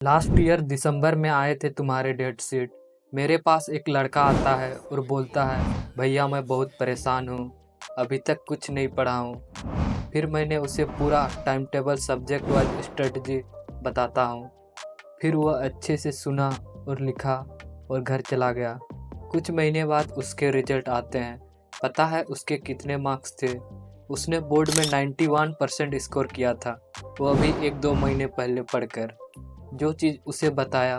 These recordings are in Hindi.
लास्ट ईयर दिसंबर में आए थे तुम्हारे डेट शीट। मेरे पास एक लड़का आता है और बोलता है, भैया मैं बहुत परेशान हूँ, अभी तक कुछ नहीं पढ़ा हूँ। फिर मैंने उसे पूरा time table subject wise strategy बताता हूँ। फिर वह अच्छे से सुना और लिखा और घर चला गया। कुछ महीने बाद उसके रिजल्ट आते हैं। पता है उसके कितने मार्क्स थे? उसने बोर्ड में 91% स्कोर किया था। वो अभी 1-2 महीने पहले पढ़कर जो चीज़ उसे बताया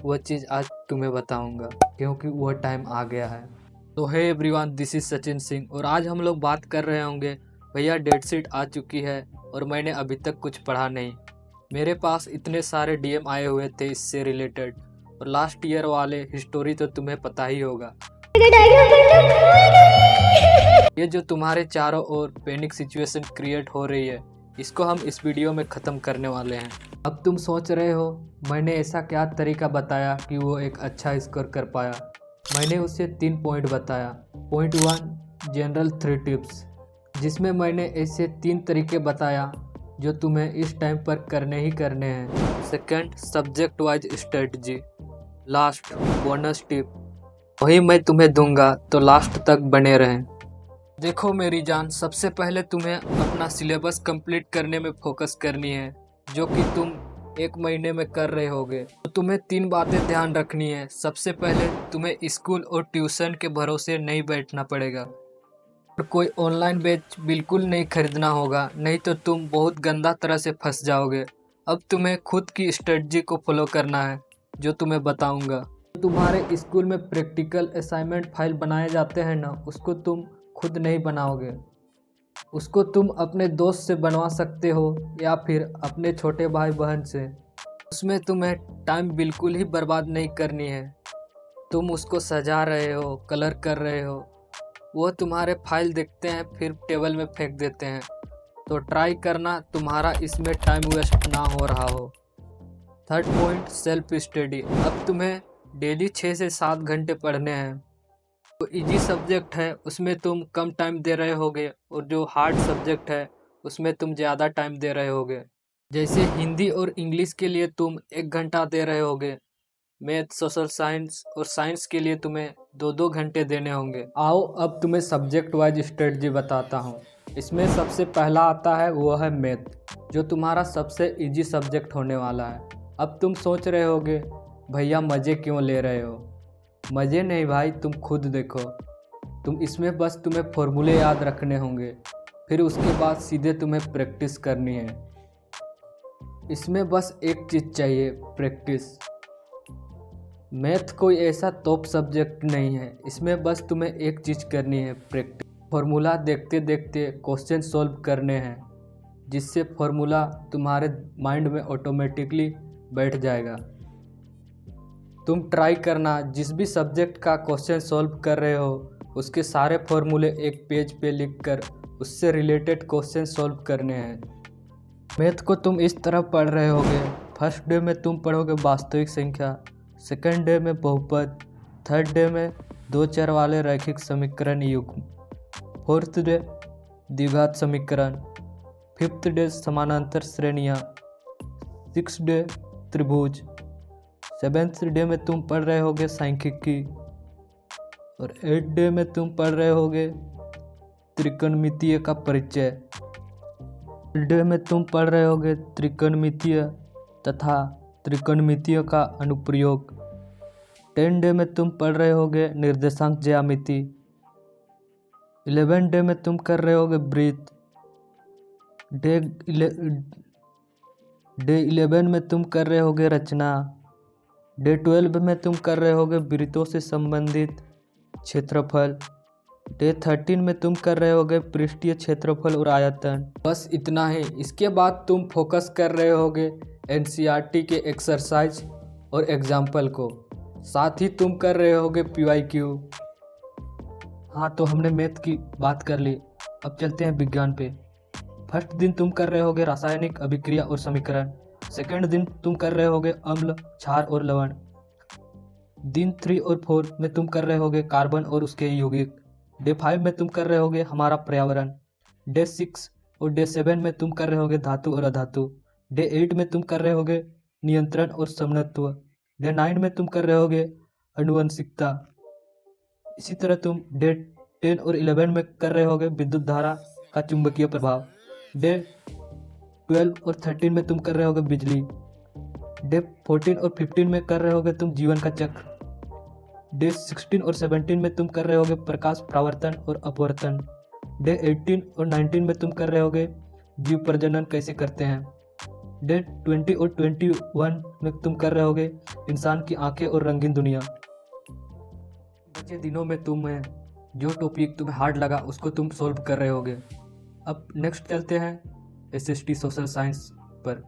वह चीज़ आज तुम्हें बताऊंगा, क्योंकि वह टाइम आ गया है। तो hey everyone, this is Sachin Singh और आज हम लोग बात कर रहे होंगे, भैया डेट शीट आ चुकी है और मैंने अभी तक कुछ पढ़ा नहीं। मेरे पास इतने सारे डीएम आए हुए थे इससे रिलेटेड, और लास्ट ईयर वाले हिस्टोरी तो तुम्हें पता ही होगा। ये जो तुम्हारे चारों ओर पैनिक सिचुएशन क्रिएट हो रही है, इसको हम इस वीडियो में ख़त्म करने वाले हैं। अब तुम सोच रहे हो मैंने ऐसा क्या तरीका बताया कि वो एक अच्छा स्कोर कर पाया। मैंने उसे 3 पॉइंट बताया। पॉइंट 1, जनरल 3 टिप्स, जिसमें मैंने ऐसे 3 तरीके बताया जो तुम्हें इस टाइम पर करने ही करने हैं। Second, subject wise strategy. Last, bonus tip, वही मैं तुम्हें दूंगा, तो लास्ट तक बने रहें। देखो मेरी जान, सबसे पहले तुम्हें अपना सिलेबस कंप्लीट करने में फोकस करनी है, जो कि तुम 1 महीने में कर रहे होगे। तो तुम्हें 3 बातें ध्यान रखनी है। सबसे पहले तुम्हें स्कूल और ट्यूशन के भरोसे नहीं बैठना पड़ेगा और कोई ऑनलाइन बैच बिल्कुल नहीं खरीदना होगा, नहीं तो तुम बहुत गंदा तरह से फंस जाओगे। अब तुम्हें खुद की स्ट्रेटजी को फॉलो करना है, जो तुम्हें बताऊंगा। तुम्हारे स्कूल में प्रैक्टिकल असाइनमेंट फाइल बनाए जाते हैं ना, उसको तुम खुद नहीं बनाओगे। उसको तुम अपने दोस्त से बनवा सकते हो या फिर अपने छोटे भाई बहन से। उसमें तुम्हें टाइम बिल्कुल ही बर्बाद नहीं करनी है। तुम उसको सजा रहे हो, कलर कर रहे हो, वो तुम्हारे फाइल देखते हैं फिर टेबल में फेंक देते हैं। तो ट्राई करना तुम्हारा इसमें टाइम वेस्ट ना हो रहा हो। Third point, self study. अब तुम्हें डेली 6 से 7 घंटे पढ़ने हैं। तो इजी सब्जेक्ट है उसमें तुम कम टाइम दे रहे होगे, और जो हार्ड सब्जेक्ट है उसमें तुम ज़्यादा टाइम दे रहे होगे। जैसे हिंदी और इंग्लिश के लिए तुम 1 घंटा दे रहे होगे, मैथ, सोशल साइंस और साइंस के लिए तुम्हें 2-2 घंटे देने होंगे। आओ अब तुम्हें सब्जेक्ट वाइज स्ट्रेटजी बताता हूँ। इसमें सबसे पहला आता है, वो है मैथ, जो तुम्हारा सबसे इजी सब्जेक्ट होने वाला है। अब तुम सोच रहे होगे, भैया मज़े क्यों ले रहे हो? मज़े नहीं भाई, तुम खुद देखो। तुम इसमें बस तुम्हें फॉर्मूले याद रखने होंगे, फिर उसके बाद सीधे तुम्हें प्रैक्टिस करनी है। इसमें बस एक चीज़ चाहिए, प्रैक्टिस। मैथ कोई ऐसा टॉप सब्जेक्ट नहीं है, इसमें बस तुम्हें एक चीज़ करनी है, प्रैक्टिस। फॉर्मूला देखते देखते क्वेश्चन सॉल्व करने हैं, जिससे फॉर्मूला तुम्हारे माइंड में ऑटोमेटिकली बैठ जाएगा। तुम ट्राई करना, जिस भी सब्जेक्ट का क्वेश्चन सॉल्व कर रहे हो उसके सारे फॉर्मूले एक पेज पे लिखकर उससे रिलेटेड क्वेश्चन सॉल्व करने हैं। मैथ को तुम इस तरह पढ़ रहे होगे। फर्स्ट डे में तुम पढ़ोगे वास्तविक संख्या, सेकंड डे में बहुपद, थर्ड डे में 2 चर वाले रैखिक समीकरण युग्म, फोर्थ डे द्विघात समीकरण, फिफ्थ डे समानांतर श्रेणियाँ, सिक्स डे त्रिभुज, सेवेंथ डे में तुम पढ़ रहे होगे सांख्यिकी, और 8th डे में तुम पढ़ रहे होगे त्रिकोणमितीय का परिचय। डे में तुम पढ़ रहे होगे त्रिकोणमितीय तथा त्रिकोणमितीय का अनुप्रयोग। 10 डे में तुम पढ़ रहे होगे निर्देशांक ज्यामिति। 11 डे में तुम कर रहे होगे वृत्त। डे 11 में तुम कर रहे होगे रचना। डे 12 में तुम कर रहे होगे वृत्तों से संबंधित क्षेत्रफल। डे 13 में तुम कर रहे होगे पृष्ठीय क्षेत्रफल और आयतन। बस इतना ही। इसके बाद तुम फोकस कर रहे होगे एनसीईआरटी के एक्सरसाइज और एग्जाम्पल को, साथ ही तुम कर रहे होगे पीवाईक्यू। हाँ, तो हमने मैथ की बात कर ली, अब चलते हैं विज्ञान पे। फर्स्ट दिन तुम कर रहे होगे रासायनिक अभिक्रिया और समीकरण। सेकंड दिन तुम कर रहे होगे अम्ल, क्षार और लवण। दिन 3 और 4 में तुम कर रहे होगे कार्बन और उसके यौगिक। डे 5 में तुम कर रहे होगे हमारा पर्यावरण। डे 6 और डे 7 में तुम कर रहे होगे धातु और अधातु। डे 8 में तुम कर रहे होगे नियंत्रण और समन्वय। डे 9 में तुम कर रहे होगे आनुवंशिकता। इसी तरह तुम डे 10 और 11 में कर रहे होगे विद्युत धारा का चुंबकीय प्रभाव। डे 12 और 13 में तुम कर रहे होगे बिजली। डे 14 और 15 में कर रहे होगे तुम जीवन का चक्र। डे 16 और 17 में तुम कर रहे होगे प्रकाश प्रावर्तन और अपवर्तन। डे 18 और 19 में तुम कर रहे होगे जीव प्रजनन कैसे करते हैं। डे 20 और 21 में तुम कर रहे होगे इंसान की आंखें और रंगीन दुनिया। बचे दिनों में तुम्हें जो टॉपिक तुम्हें हार्ड लगा उसको तुम सोल्व कर रहे होगे। अब नेक्स्ट चलते हैं SST सोशल साइंस पर।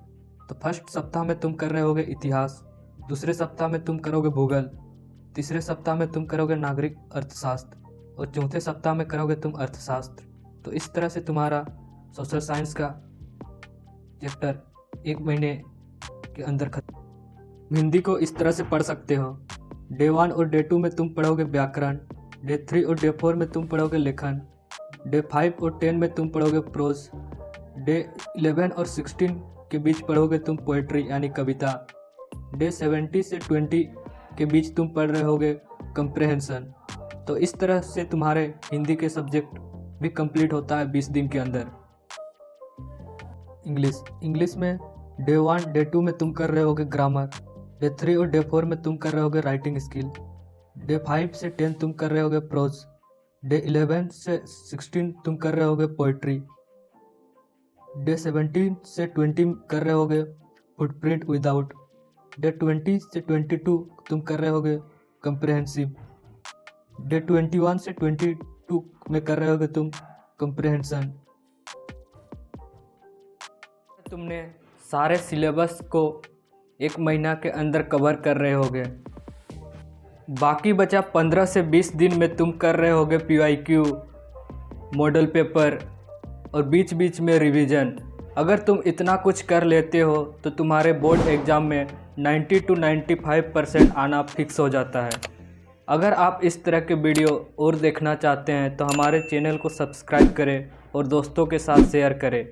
तो फर्स्ट सप्ताह में तुम कर रहे होगे इतिहास, दूसरे सप्ताह में तुम करोगे भूगोल, तीसरे सप्ताह में तुम करोगे नागरिक अर्थशास्त्र और चौथे सप्ताह में करोगे तुम अर्थशास्त्र। तो इस तरह से तुम्हारा सोशल साइंस का चैप्टर 1 महीने के अंदर खत्म। हिंदी को इस तरह से पढ़ सकते हो। डे 1 और डे 2 में तुम पढ़ोगे व्याकरण, डे 3 और डे 4 में तुम पढ़ोगे लेखन, डे 5 और 10 में तुम पढ़ोगे प्रोज, डे 11 और 16 के बीच पढ़ोगे तुम पोएट्री यानी कविता, डे 70 से 20 के बीच तुम पढ़ रहे होगे कंप्रेहेंशन। तो इस तरह से तुम्हारे हिंदी के सब्जेक्ट भी कंप्लीट होता है 20 दिन के अंदर। इंग्लिश में डे 1 डे 2 में तुम कर रहे होगे ग्रामर, डे 3 और डे 4 में तुम कर रहे होगे राइटिंग स्किल, डे 5 से 10 तुम कर रहे होगे प्रोज, डे 11 से 16 तुम कर रहे होगे पोइट्री, डे 17 से 20 कर रहे होगे फुटप्रिंट विदाउट, डे 20 से 22 तुम कर रहे होगे कंप्रहेंसिव, डे 21 से 22 में कर रहे होगे तुम कंप्रहेंशन। तुमने सारे सिलेबस को 1 महीना के अंदर कवर कर रहे होगे। बाकी बचा 15 से 20 दिन में तुम कर रहे होगे PYQ, मॉडल पेपर और बीच बीच में रिवीजन। अगर तुम इतना कुछ कर लेते हो तो तुम्हारे बोर्ड एग्ज़ाम में 90 to 95% आना फिक्स हो जाता है। अगर आप इस तरह के वीडियो और देखना चाहते हैं तो हमारे चैनल को सब्सक्राइब करें और दोस्तों के साथ शेयर करें।